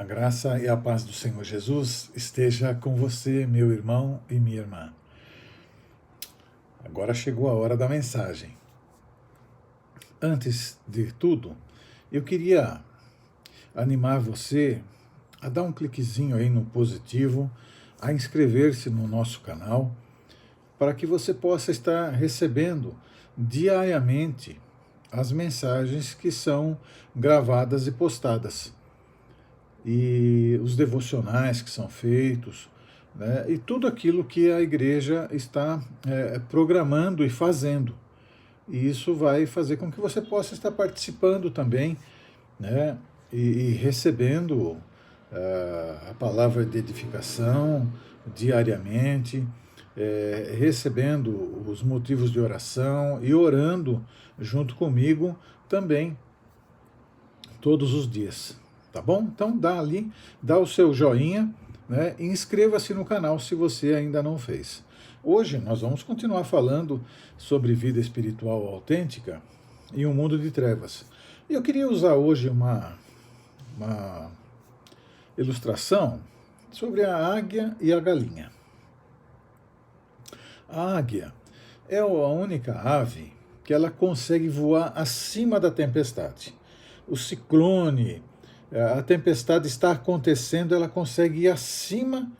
A graça e a paz do Senhor Jesus esteja com você, meu irmão e minha irmã. Agora chegou a hora da mensagem. Antes de tudo, eu queria animar você a dar um cliquezinho aí no positivo, a inscrever-se no nosso canal, para que você possa estar recebendo diariamente as mensagens que são gravadas e postadas. E os devocionais que são feitos, né, e tudo aquilo que a igreja está programando e fazendo. E isso vai fazer com que você possa estar participando também, né, e recebendo a palavra de edificação diariamente, recebendo os motivos de oração e orando junto comigo também todos os dias. Tá bom? Então dá o seu joinha, né, e inscreva-se no canal se você ainda não fez. Hoje nós vamos continuar falando sobre vida espiritual autêntica em um mundo de trevas. E eu queria usar hoje uma ilustração sobre a águia e a galinha. A águia é a única ave que ela consegue voar acima da tempestade. O ciclone, a tempestade está acontecendo, ela consegue ir acima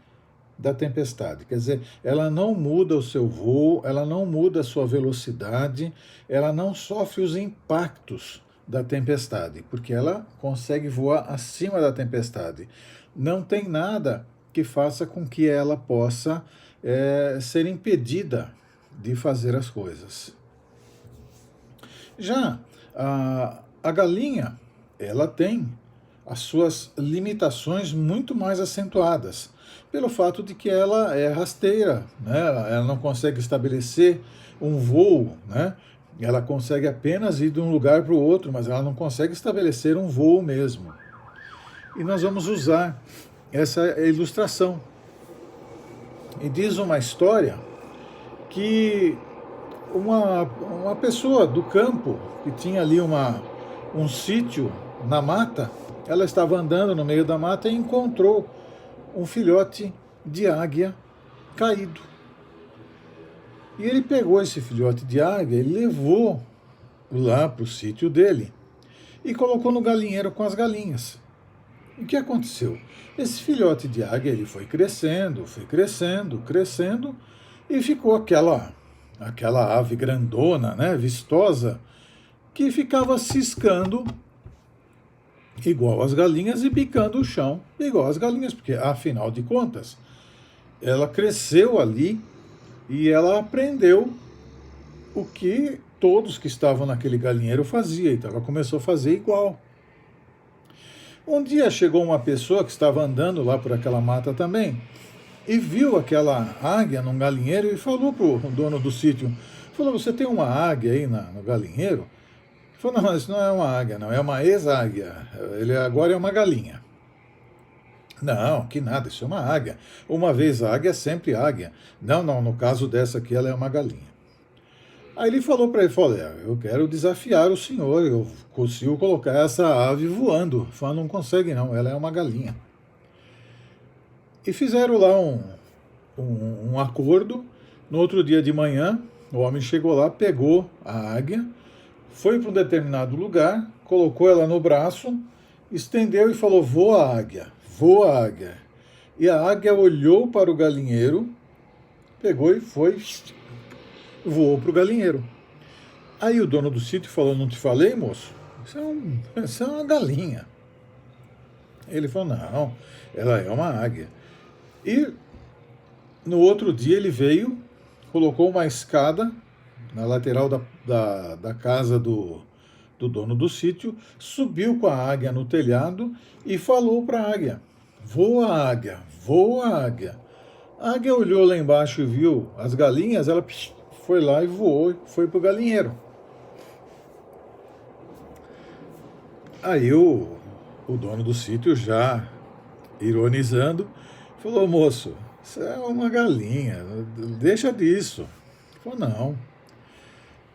da tempestade. Quer dizer, ela não muda o seu voo, ela não muda a sua velocidade, ela não sofre os impactos da tempestade, porque ela consegue voar acima da tempestade. Não tem nada que faça com que ela possa ser impedida de fazer as coisas. Já a galinha, ela tem as suas limitações muito mais acentuadas, pelo fato de que ela é rasteira, né? Ela não consegue estabelecer um voo, né? Ela consegue apenas ir de um lugar para o outro, mas ela não consegue estabelecer um voo mesmo. E nós vamos usar essa ilustração. E diz uma história que uma pessoa do campo, que tinha ali um sítio na mata, ela estava andando no meio da mata e encontrou um filhote de águia caído. E ele pegou esse filhote de águia e levou lá para o sítio dele e colocou no galinheiro com as galinhas. O que aconteceu? Esse filhote de águia ele foi crescendo, crescendo e ficou aquela ave grandona, né, vistosa, que ficava ciscando igual as galinhas e picando o chão igual as galinhas, porque afinal de contas ela cresceu ali e ela aprendeu o que todos que estavam naquele galinheiro faziam, então ela começou a fazer igual. Um dia chegou uma pessoa que estava andando lá por aquela mata também e viu aquela águia num galinheiro e falou para o dono do sítio, falou, você tem uma águia aí no galinheiro? Ele falou, não, isso não é uma águia, não, é uma ex-águia, ele agora é uma galinha. Não, que nada, isso é uma águia. Uma vez águia, sempre águia. Não, no caso dessa aqui ela é uma galinha. Aí ele falou para ele, falou, eu quero desafiar o senhor, eu consigo colocar essa ave voando. Ele falou, não consegue não, ela é uma galinha. E fizeram lá um acordo. No outro dia de manhã, o homem chegou lá, pegou a águia, foi para um determinado lugar, colocou ela no braço, estendeu e falou, voa águia, voa águia. E a águia olhou para o galinheiro, pegou e voou para o galinheiro. Aí o dono do sítio falou, não te falei, moço? Isso é uma galinha. Ele falou, não, ela é uma águia. E no outro dia ele veio, colocou uma escada na lateral da casa do dono do sítio, subiu com a águia no telhado e falou para a águia, voa águia, voa águia. A águia olhou lá embaixo e viu as galinhas, ela foi lá e voou, foi para o galinheiro. Aí o dono do sítio, já ironizando, falou, moço, isso é uma galinha, deixa disso. Ele falou, não,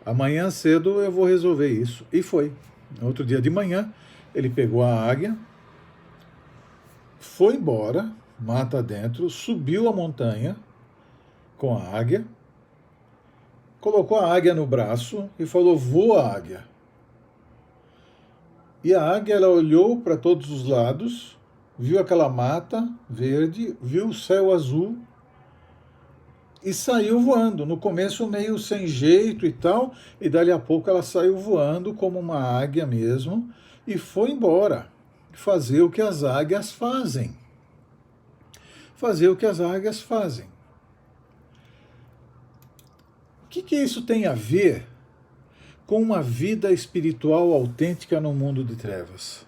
amanhã cedo eu vou resolver isso. E foi. No outro dia de manhã, ele pegou a águia, foi embora, mata dentro, subiu a montanha com a águia, colocou a águia no braço e falou: voa, águia. E a águia, ela olhou para todos os lados, viu aquela mata verde, viu o céu azul e saiu voando. No começo meio sem jeito e tal, e dali a pouco ela saiu voando como uma águia mesmo e foi embora fazer o que as águias fazem. Fazer o que as águias fazem. O que isso tem a ver com uma vida espiritual autêntica no mundo de trevas?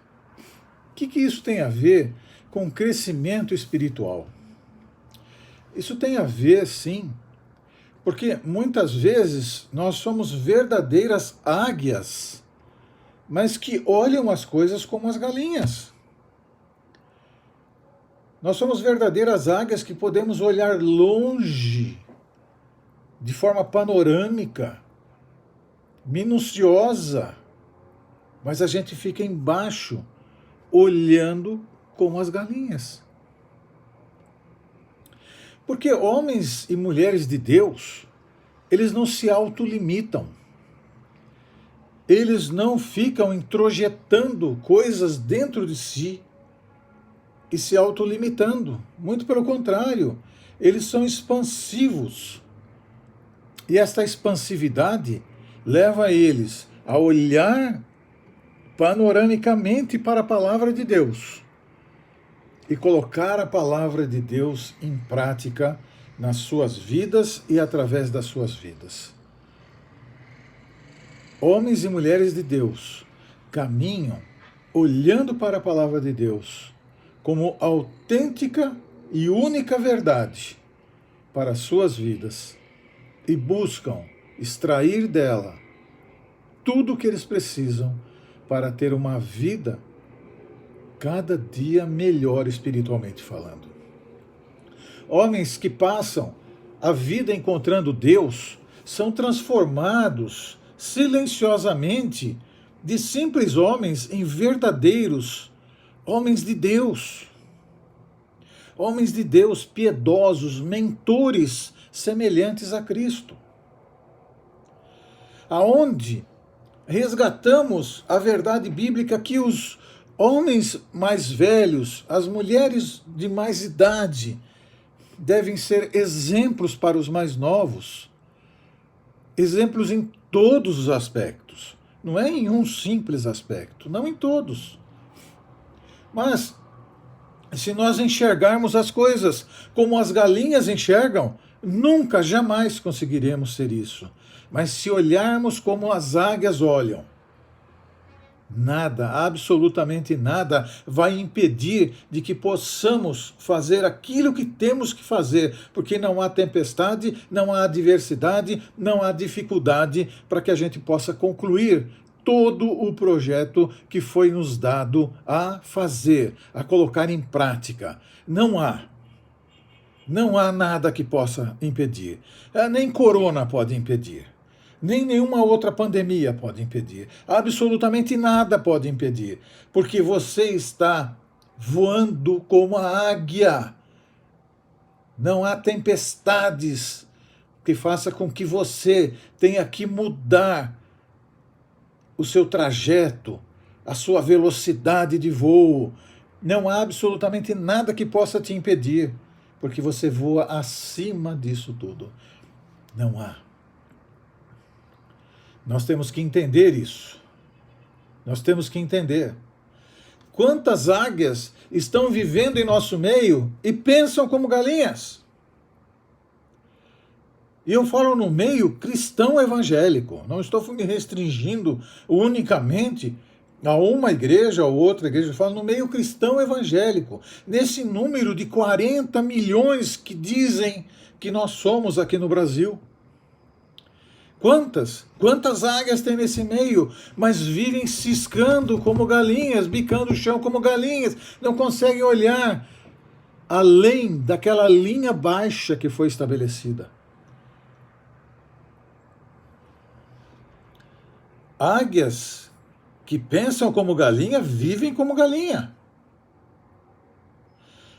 O que isso tem a ver com crescimento espiritual? Isso tem a ver, sim, porque muitas vezes nós somos verdadeiras águias, mas que olham as coisas como as galinhas. Nós somos verdadeiras águias que podemos olhar longe, de forma panorâmica, minuciosa, mas a gente fica embaixo, olhando como as galinhas. Porque homens e mulheres de Deus, eles não se autolimitam. Eles não ficam introjetando coisas dentro de si e se autolimitando. Muito pelo contrário, eles são expansivos. E esta expansividade leva eles a olhar panoramicamente para a palavra de Deus e colocar a palavra de Deus em prática nas suas vidas e através das suas vidas. Homens e mulheres de Deus caminham olhando para a palavra de Deus como autêntica e única verdade para as suas vidas e buscam extrair dela tudo o que eles precisam para ter uma vida cada dia melhor espiritualmente falando. Homens que passam a vida encontrando Deus são transformados silenciosamente de simples homens em verdadeiros homens de Deus. Homens de Deus piedosos, mentores semelhantes a Cristo. Aonde resgatamos a verdade bíblica que os homens mais velhos, as mulheres de mais idade, devem ser exemplos para os mais novos. Exemplos em todos os aspectos. Não é em um simples aspecto, não em todos. Mas, se nós enxergarmos as coisas como as galinhas enxergam, nunca, jamais conseguiremos ser isso. Mas se olharmos como as águias olham, nada, absolutamente nada, vai impedir de que possamos fazer aquilo que temos que fazer, porque não há tempestade, não há adversidade, não há dificuldade para que a gente possa concluir todo o projeto que foi nos dado a fazer, a colocar em prática. Não há. Não há nada que possa impedir. Nem corona pode impedir. Nem nenhuma outra pandemia pode impedir. Absolutamente nada pode impedir. Porque você está voando como a águia. Não há tempestades que faça com que você tenha que mudar o seu trajeto, a sua velocidade de voo. Não há absolutamente nada que possa te impedir, porque você voa acima disso tudo. Não há. Nós temos que entender isso. Nós temos que entender. Quantas águias estão vivendo em nosso meio e pensam como galinhas? E eu falo no meio cristão evangélico. Não estou me restringindo unicamente a uma igreja ou outra igreja. Eu falo no meio cristão evangélico. Nesse número de 40 milhões que dizem que nós somos aqui no Brasil. Quantas águias tem nesse meio, mas vivem ciscando como galinhas, bicando o chão como galinhas, não conseguem olhar além daquela linha baixa que foi estabelecida. Águias que pensam como galinha, vivem como galinha.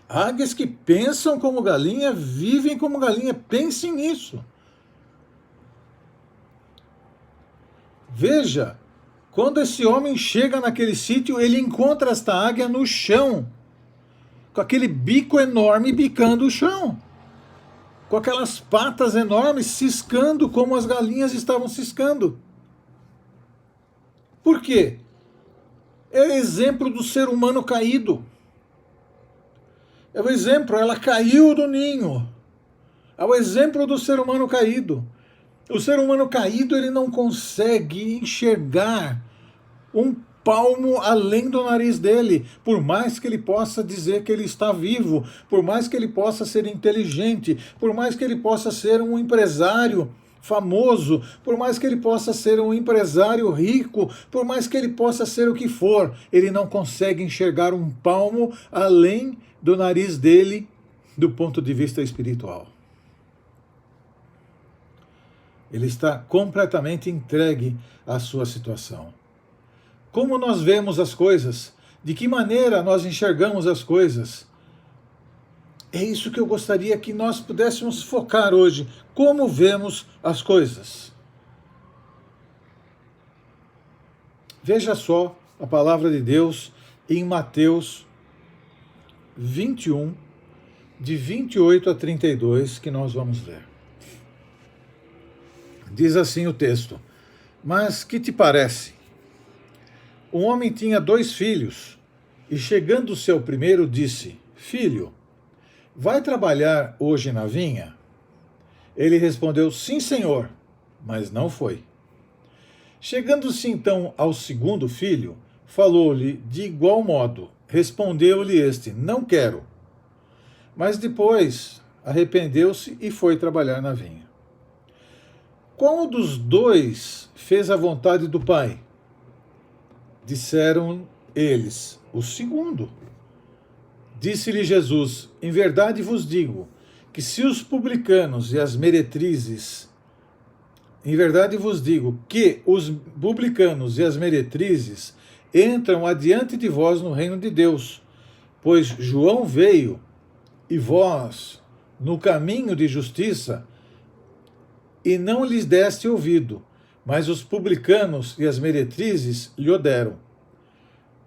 Águias que pensam como galinha, vivem como galinha. Pensem nisso. Veja, quando esse homem chega naquele sítio, ele encontra esta águia no chão, com aquele bico enorme bicando o chão, com aquelas patas enormes ciscando como as galinhas estavam ciscando. Por quê? É exemplo do ser humano caído. É o exemplo, ela caiu do ninho. É o exemplo do ser humano caído. O ser humano caído, ele não consegue enxergar um palmo além do nariz dele, por mais que ele possa dizer que ele está vivo, por mais que ele possa ser inteligente, por mais que ele possa ser um empresário famoso, por mais que ele possa ser um empresário rico, por mais que ele possa ser o que for, ele não consegue enxergar um palmo além do nariz dele do ponto de vista espiritual. Ele está completamente entregue à sua situação. Como nós vemos as coisas? De que maneira nós enxergamos as coisas? É isso que eu gostaria que nós pudéssemos focar hoje. Como vemos as coisas? Veja só a palavra de Deus em Mateus 21, de 28 a 32, que nós vamos ler. Diz assim o texto: Mas que te parece? Um homem tinha 2 filhos, e chegando o seu primeiro, disse: Filho, vai trabalhar hoje na vinha? Ele respondeu: Sim, senhor, mas não foi. Chegando-se então ao segundo filho, falou-lhe de igual modo. Respondeu-lhe este: Não quero. Mas depois arrependeu-se e foi trabalhar na vinha. Qual dos 2 fez a vontade do pai? Disseram eles: O segundo. Disse-lhe Jesus: Em verdade vos digo, que se os publicanos e as meretrizes, em verdade vos digo, que os publicanos e as meretrizes entram adiante de vós no reino de Deus, pois João veio, e vós, no caminho de justiça, e não lhes deste ouvido, mas os publicanos e as meretrizes lhe o deram.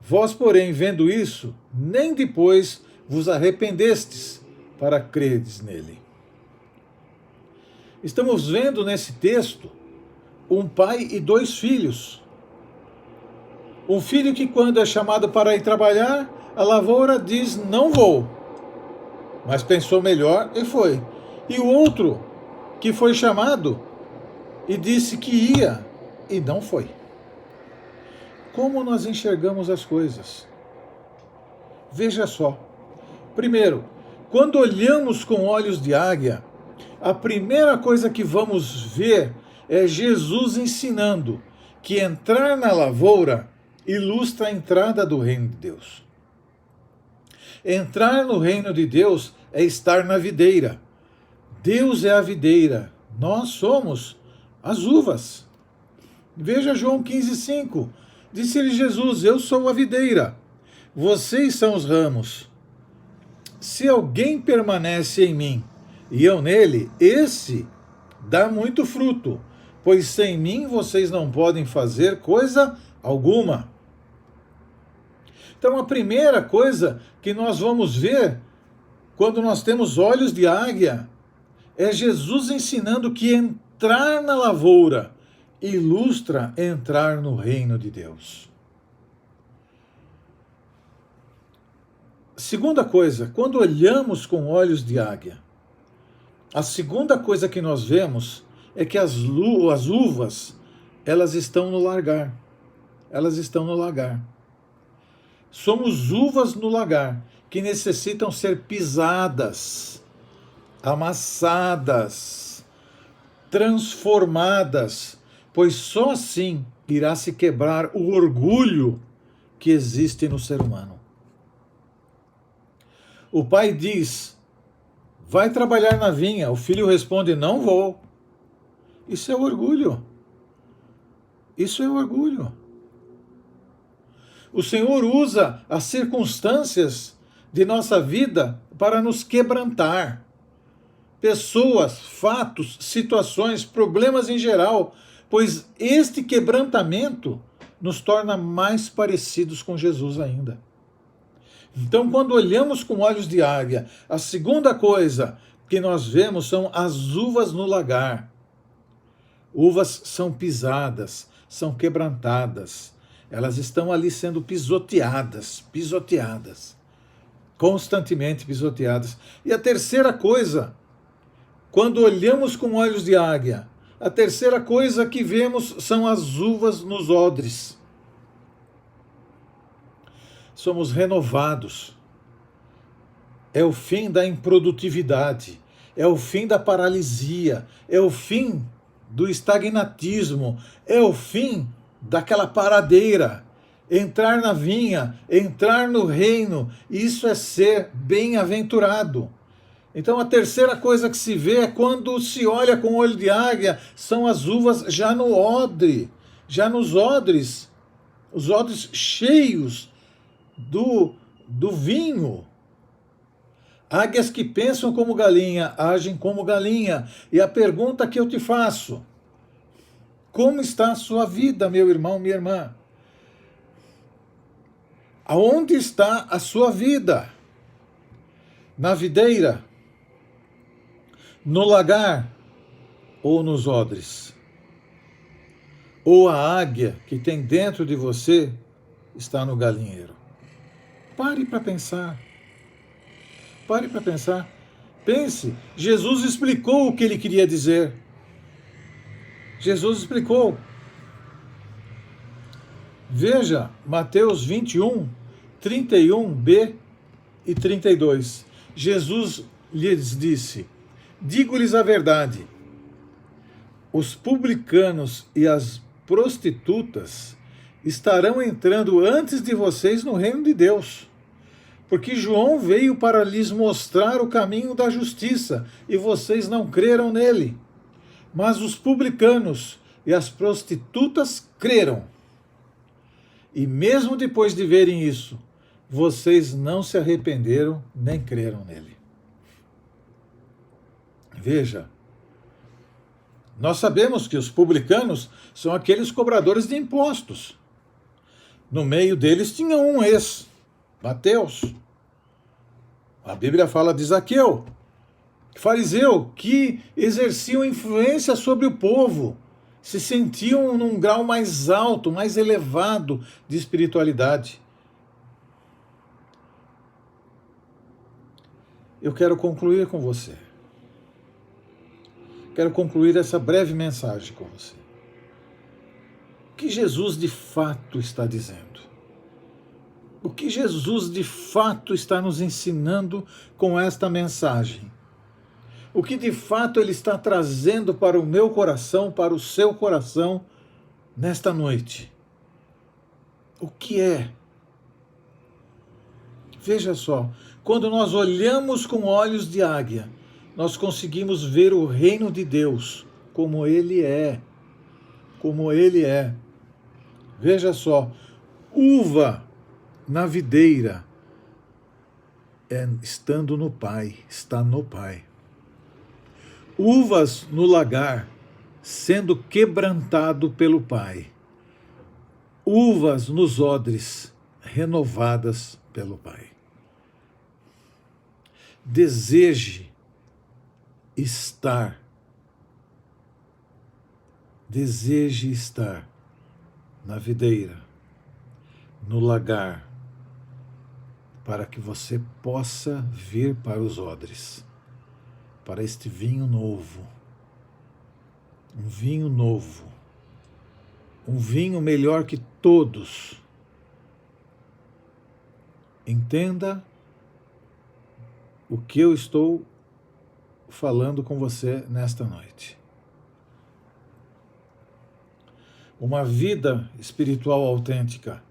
Vós, porém, vendo isso, nem depois vos arrependestes para credes nele. Estamos vendo nesse texto um pai e 2 filhos. Um filho que, quando é chamado para ir trabalhar, a lavoura diz: Não vou. Mas pensou melhor e foi. E o outro, que foi chamado e disse que ia e não foi. Como nós enxergamos as coisas? Veja só. Primeiro, quando olhamos com olhos de águia, a primeira coisa que vamos ver é Jesus ensinando que entrar na lavoura ilustra a entrada do reino de Deus. Entrar no reino de Deus é estar na videira. Deus é a videira, nós somos as uvas. Veja João 15,5. Disse-lhe Jesus: Eu sou a videira, vocês são os ramos. Se alguém permanece em mim e eu nele, esse dá muito fruto, pois sem mim vocês não podem fazer coisa alguma. Então a primeira coisa que nós vamos ver quando nós temos olhos de águia é Jesus ensinando que entrar na lavoura ilustra entrar no reino de Deus. Segunda coisa, quando olhamos com olhos de águia, a segunda coisa que nós vemos é que as uvas, elas estão no lagar. Elas estão no lagar. Somos uvas no lagar, que necessitam ser pisadas, amassadas, transformadas, pois só assim irá se quebrar o orgulho que existe no ser humano. O pai diz: vai trabalhar na vinha. O filho responde: não vou. Isso é orgulho. Isso é orgulho. O Senhor usa as circunstâncias de nossa vida para nos quebrantar. Pessoas, fatos, situações, problemas em geral, pois este quebrantamento nos torna mais parecidos com Jesus ainda. Então, quando olhamos com olhos de águia, a segunda coisa que nós vemos são as uvas no lagar. Uvas são pisadas, são quebrantadas. Elas estão ali sendo pisoteadas, constantemente pisoteadas. E a terceira coisa, quando olhamos com olhos de águia, a terceira coisa que vemos são as uvas nos odres. Somos renovados. É o fim da improdutividade, é o fim da paralisia, é o fim do estagnatismo, é o fim daquela paradeira. Entrar na vinha, entrar no reino, isso é ser bem-aventurado. Então a terceira coisa que se vê é quando se olha com olho de águia, são as uvas já no odre, já nos odres, os odres cheios do vinho. Águias que pensam como galinha, agem como galinha. E a pergunta que eu te faço: como está a sua vida, meu irmão, minha irmã? Aonde está a sua vida? Na videira? No lagar? Ou nos odres? Ou a águia que tem dentro de você está no galinheiro? Pare para pensar. Pare para pensar. Pense, Jesus explicou o que ele queria dizer. Jesus explicou. Veja Mateus 21, 31b e 32. Jesus lhes disse: digo-lhes a verdade, os publicanos e as prostitutas estarão entrando antes de vocês no reino de Deus. Porque João veio para lhes mostrar o caminho da justiça, e vocês não creram nele. Mas os publicanos e as prostitutas creram. E mesmo depois de verem isso, vocês não se arrependeram nem creram nele. Veja, nós sabemos que os publicanos são aqueles cobradores de impostos. No meio deles tinha um Mateus. A Bíblia fala de Zaqueu, fariseu, que exerciam influência sobre o povo, se sentiam num grau mais alto, mais elevado de espiritualidade. Eu quero concluir com você. Quero concluir essa breve mensagem com você. O que Jesus de fato está dizendo? O que Jesus de fato está nos ensinando com esta mensagem? O que de fato Ele está trazendo para o meu coração, para o seu coração, nesta noite? O que é? Veja só, quando nós olhamos com olhos de águia, nós conseguimos ver o reino de Deus como Ele é. Como Ele é. Veja só, uva na videira, estando no Pai, está no Pai. Uvas no lagar, sendo quebrantado pelo Pai. Uvas nos odres, renovadas pelo Pai. Deseje estar na videira, no lagar, para que você possa vir para os odres, para este vinho novo, um vinho novo, um vinho melhor que todos. Entenda o que eu estou falando com você nesta noite. Uma vida espiritual autêntica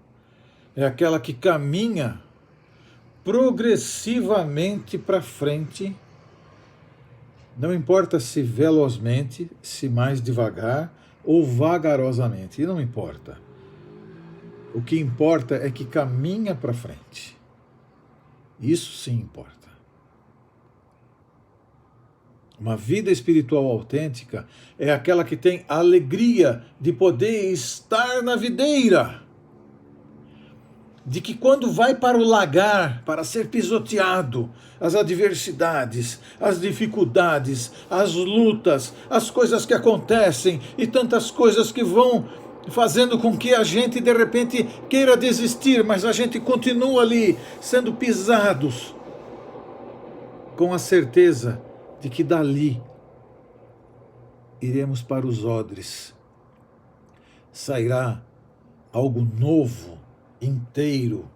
é aquela que caminha progressivamente para frente, não importa se velozmente, se mais devagar ou vagarosamente, não importa. O que importa é que caminha para frente. Isso sim importa. Uma vida espiritual autêntica é aquela que tem a alegria de poder estar na videira. De que quando vai para o lagar, para ser pisoteado, as adversidades, as dificuldades, as lutas, as coisas que acontecem e tantas coisas que vão fazendo com que a gente de repente queira desistir, mas a gente continua ali sendo pisados, com a certeza de que dali iremos para os odres. Sairá algo novo, inteiro,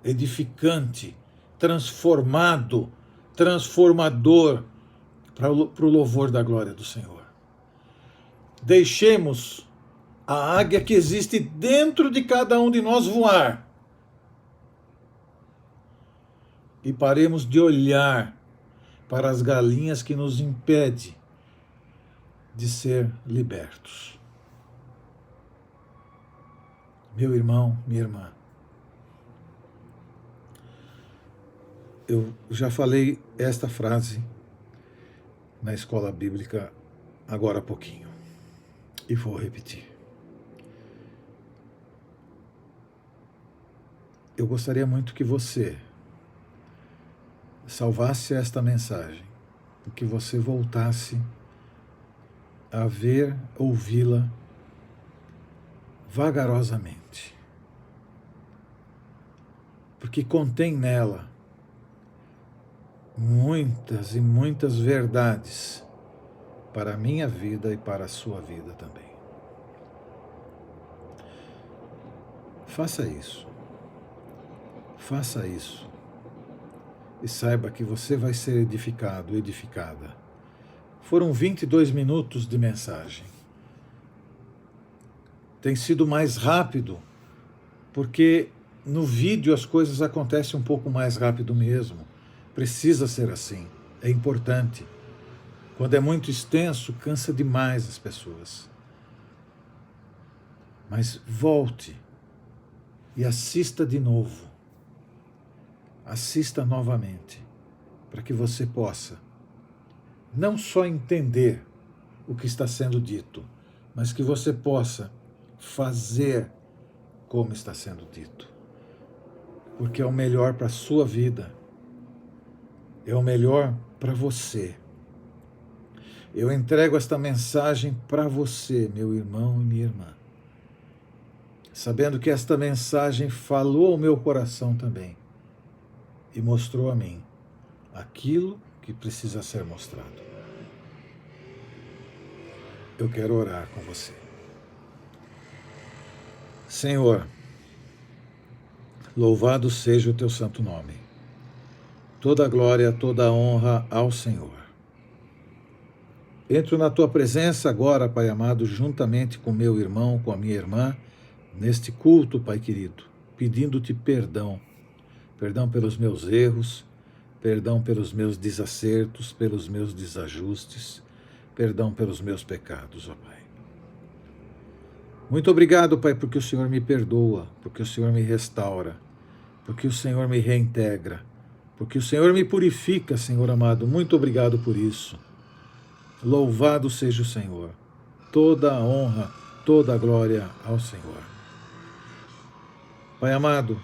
edificante, transformado, transformador para o louvor da glória do Senhor. Deixemos a águia que existe dentro de cada um de nós voar e paremos de olhar para as galinhas que nos impedem de ser libertos. Meu irmão, minha irmã, eu já falei esta frase na escola bíblica agora há pouquinho e vou repetir. Eu gostaria muito que você salvasse esta mensagem, que você voltasse a ver, ouvi-la vagarosamente, porque contém nela muitas e muitas verdades para a minha vida e para a sua vida também. Faça isso. Faça isso. E saiba que você vai ser edificado, edificada. Foram 22 minutos de mensagem. Tem sido mais rápido, porque no vídeo as coisas acontecem um pouco mais rápido mesmo. Precisa ser assim, é importante. Quando é muito extenso, cansa demais as pessoas. Mas volte e assista de novo. Assista novamente, para que você possa não só entender o que está sendo dito, mas que você possa fazer como está sendo dito. Porque é o melhor para a sua vida, é o melhor para você. Eu entrego esta mensagem para você, meu irmão e minha irmã, sabendo que esta mensagem falou ao meu coração também e mostrou a mim aquilo que precisa ser mostrado. Eu quero orar com você. Senhor, louvado seja o teu santo nome. Toda glória, toda honra ao Senhor. Entro na tua presença agora, Pai amado, juntamente com meu irmão, com a minha irmã, neste culto, Pai querido, pedindo-te perdão. Perdão pelos meus erros, perdão pelos meus desacertos, pelos meus desajustes, perdão pelos meus pecados, ó Pai. Muito obrigado, Pai, porque o Senhor me perdoa, porque o Senhor me restaura, porque o Senhor me reintegra, porque o Senhor me purifica, Senhor amado. Muito obrigado por isso. Louvado seja o Senhor. Toda a honra, toda a glória ao Senhor. Pai amado,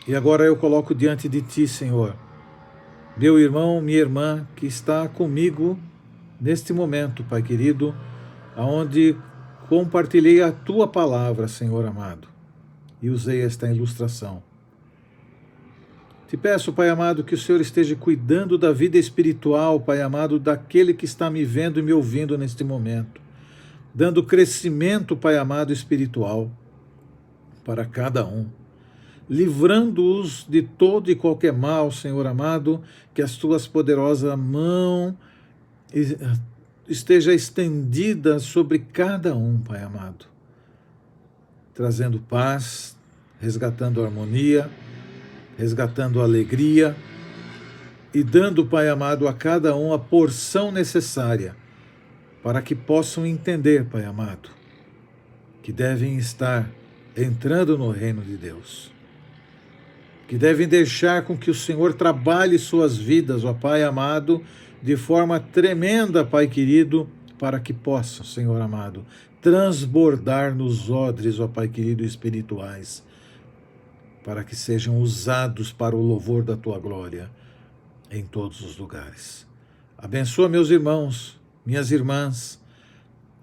e agora eu coloco diante de Ti, Senhor, meu irmão, minha irmã, que está comigo neste momento, Pai querido, aonde compartilhei a Tua palavra, Senhor amado, e usei esta ilustração. Te peço, Pai amado, que o Senhor esteja cuidando da vida espiritual, Pai amado, daquele que está me vendo e me ouvindo neste momento, dando crescimento, Pai amado, espiritual para cada um, livrando-os de todo e qualquer mal, Senhor amado, que as Tuas poderosas mãos esteja estendida sobre cada um, Pai amado, trazendo paz, resgatando harmonia, resgatando alegria e dando, Pai amado, a cada um a porção necessária para que possam entender, Pai amado, que devem estar entrando no reino de Deus. que devem deixar com que o Senhor trabalhe suas vidas, ó Pai amado, de forma tremenda, Pai querido, para que possam, Senhor amado, transbordar nos odres, ó Pai querido, espirituais, para que sejam usados para o louvor da Tua glória em todos os lugares. Abençoa meus irmãos, minhas irmãs,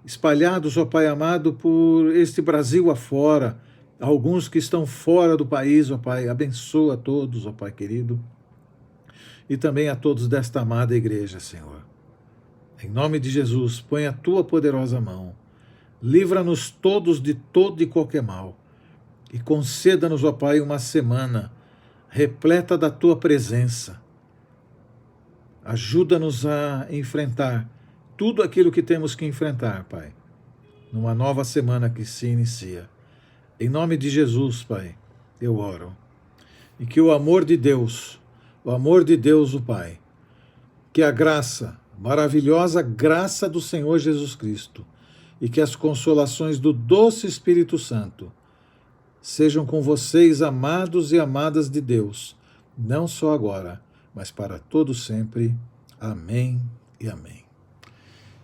espalhados, ó Pai amado, por este Brasil afora, alguns que estão fora do país, ó Pai, abençoa a todos, ó Pai querido, e também a todos desta amada igreja, Senhor. Em nome de Jesus, põe a Tua poderosa mão, livra-nos todos de todo e qualquer mal, e conceda-nos, ó Pai, uma semana repleta da Tua presença. Ajuda-nos a enfrentar tudo aquilo que temos que enfrentar, Pai, numa nova semana que se inicia. Em nome de Jesus, Pai, eu oro. E que o amor de Deus, o Pai, que a graça, maravilhosa graça do Senhor Jesus Cristo, e que as consolações do doce Espírito Santo sejam com vocês, amados e amadas de Deus, não só agora, mas para todo sempre. Amém e amém.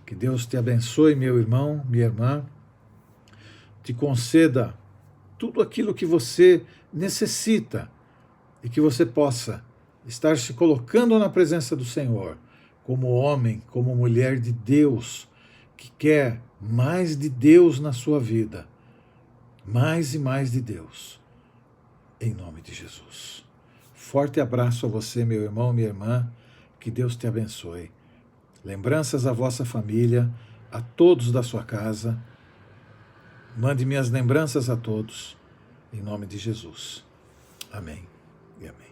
Que Deus te abençoe, meu irmão, minha irmã, te conceda tudo aquilo que você necessita e que você possa estar se colocando na presença do Senhor, como homem, como mulher de Deus, que quer mais de Deus na sua vida, mais e mais de Deus, em nome de Jesus. Forte abraço a você, meu irmão, minha irmã, que Deus te abençoe. Lembranças à vossa família, a todos da sua casa. Mande minhas lembranças a todos, em nome de Jesus. Amém e amém.